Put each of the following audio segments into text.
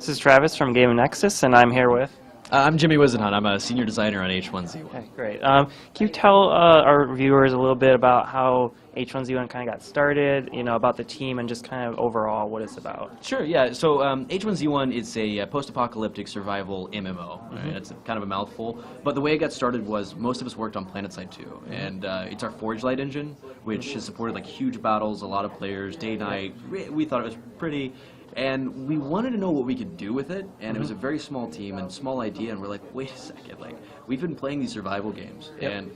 This is Travis from Nexus, and I'm here with... I'm Jimmy Whisenhunt. I'm a senior designer on H1Z1. Okay, great. Can you tell our viewers a little bit about how H1Z1 kind of got started, about the team and just kind of overall what it's about? Sure, yeah. So H1Z1 is a post-apocalyptic survival MMO. Right? It's kind of a mouthful. But the way it got started was most of us worked on PlanetSide 2. And it's our Forge Light engine, which has supported like huge battles, a lot of players, day, night. We thought it was pretty. And we wanted to know what we could do with it, and it was a very small team and small idea, and we're like, wait a second, like, we've been playing these survival games, and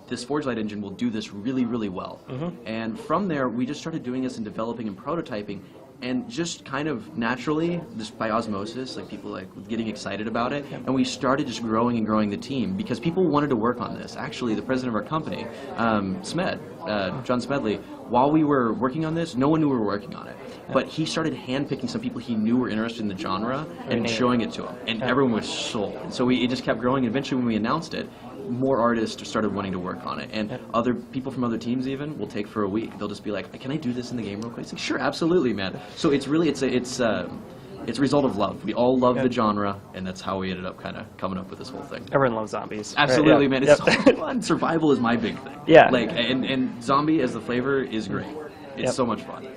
this Forge Light engine will do this really, really well. And from there, we just started doing this and developing and prototyping, and just kind of naturally, just by osmosis, like people like getting excited about it, and we started just growing and growing the team because people wanted to work on this. Actually, the president of our company, John Smedley, while we were working on this, no one knew we were working on it. But he started handpicking some people he knew were interested in the genre and showing it to them, and everyone was sold. And so it just kept growing. Eventually, when we announced it, more artists started wanting to work on it, and other people from other teams even will take for a week. They'll just be like, "Can I do this in the game real quick?" It's like, "Sure, absolutely, man." So it's really it's a result of love. We all love the genre, and that's how we ended up kind of coming up with this whole thing. Everyone loves zombies. Absolutely, man. It's so fun. Survival is my big thing. Yeah. Like, and zombie as the flavor is great. It's so much fun.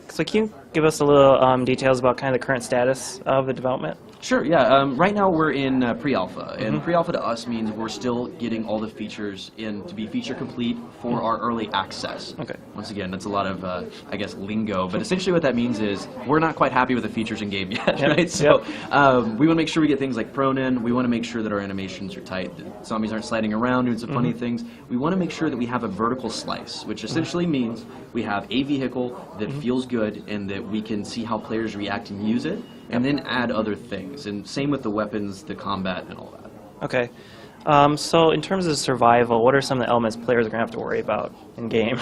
So can you give us a little details about kind of the current status of the development? Sure, yeah. Right now we're in pre-alpha, and pre-alpha to us means we're still getting all the features in to be feature complete for our early access. Okay. Once again, that's a lot of, I guess, lingo, but essentially what that means is we're not quite happy with the features in game yet, right? So we want to make sure we get things like prone in. We want to make sure that our animations are tight, that zombies aren't sliding around doing some funny things. We want to make sure that we have a vertical slice, which essentially means we have a vehicle that feels good and that we can see how players react and use it, and then add other things. And same with the weapons, the combat, and all that. Okay. So in terms of survival, what are some of the elements players are going to have to worry about in game?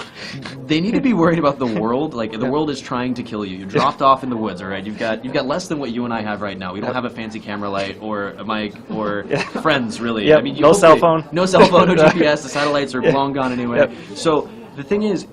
They need to be worried about the world. Like, the world is trying to kill you. You're dropped off in the woods, all right? You've got less than what you and I have right now. We don't have a fancy camera light or a mic or friends, really. I mean, no cell phone. No cell phone, no GPS. The satellites are long gone anyway. So the thing is,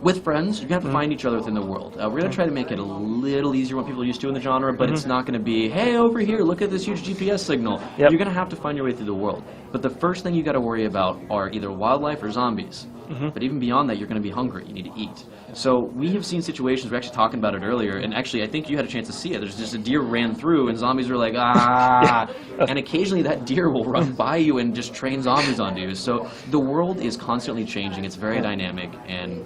with friends, you're going to have to find each other within the world. We're going to try to make it a little easier what people are used to in the genre, but it's not going to be, hey, over here, look at this huge GPS signal. You're going to have to find your way through the world. But the first thing you got to worry about are either wildlife or zombies. But even beyond that, you're going to be hungry. You need to eat. So we have seen situations, we were actually talking about it earlier, and actually I think you had a chance to see it. There's just a deer ran through, and zombies were like, ah. And occasionally that deer will run by you and just train zombies onto you. So the world is constantly changing. It's very dynamic, and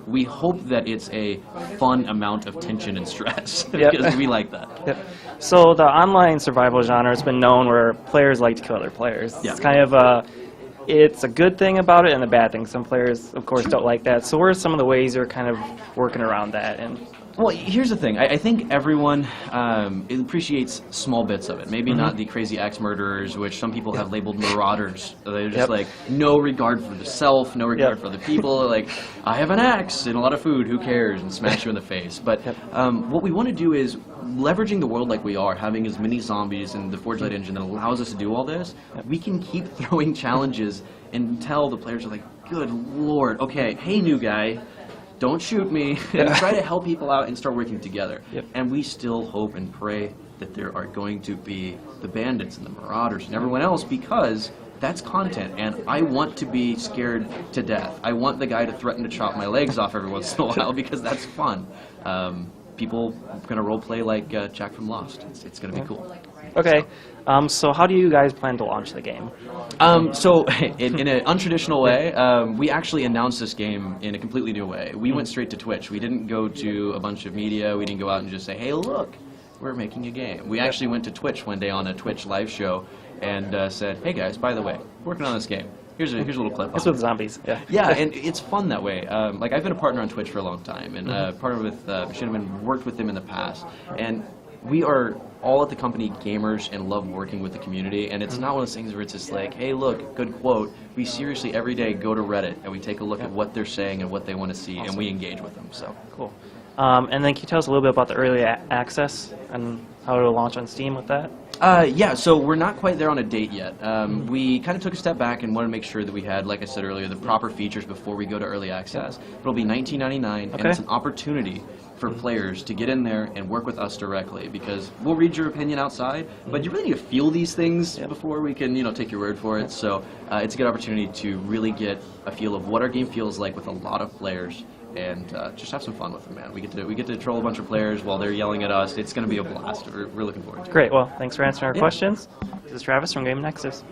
we hope that it's a fun amount of tension and stress, because we like that. So the online survival genre has been known where players like to kill other players. It's kind of it's a good thing about it and a bad thing. Some players, of course, don't like that. So what are some of the ways you're kind of working around that? And well, here's the thing. I think everyone appreciates small bits of it. Maybe not the crazy axe murderers, which some people have labeled marauders. They're just like, no regard for the self, no regard for the people. Like, I have an axe and a lot of food, who cares, and smash you in the face. But what we want to do is, leveraging the world like we are, having as many zombies and the Forge Light engine that allows us to do all this, we can keep throwing challenges until the players are like, good lord, okay, hey new guy, don't shoot me, and try to help people out and start working together. And we still hope and pray that there are going to be the bandits and the marauders and everyone else, because that's content, and I want to be scared to death. I want the guy to threaten to chop my legs off every once in a while, because that's fun. People are going to roleplay like Jack from Lost. It's going to be cool. Okay. So how do you guys plan to launch the game? So in an untraditional way, we actually announced this game in a completely new way. We went straight to Twitch. We didn't go to a bunch of media. We didn't go out and just say, hey, look, we're making a game. We actually went to Twitch one day on a Twitch live show and said, hey guys, by the way, working on this game. Here's a little clip. It's with zombies. Yeah, and it's fun that way. Like, I've been a partner on Twitch for a long time, and partner with Shinman, worked with them in the past, and we are all at the company gamers and love working with the community, and it's not one of those things where it's just like, hey, look, good quote. We seriously every day go to Reddit and we take a look at what they're saying and what they want to see, and we engage with them. So cool. And then can you tell us a little bit about the early access and how it'll launch on Steam with that? Yeah, so we're not quite there on a date yet. We kind of took a step back and wanted to make sure that we had, like I said earlier, the proper features before we go to early access. It'll be $19.99, and it's an opportunity for players to get in there and work with us directly, because we'll read your opinion outside, but you really need to feel these things before we can, take your word for it. So it's a good opportunity to really get a feel of what our game feels like with a lot of players. And just have some fun with them, man. We get to troll a bunch of players while they're yelling at us. It's going to be a blast. We're looking forward to it. Great. Well, thanks for answering our questions. This is Travis from Game Nexus.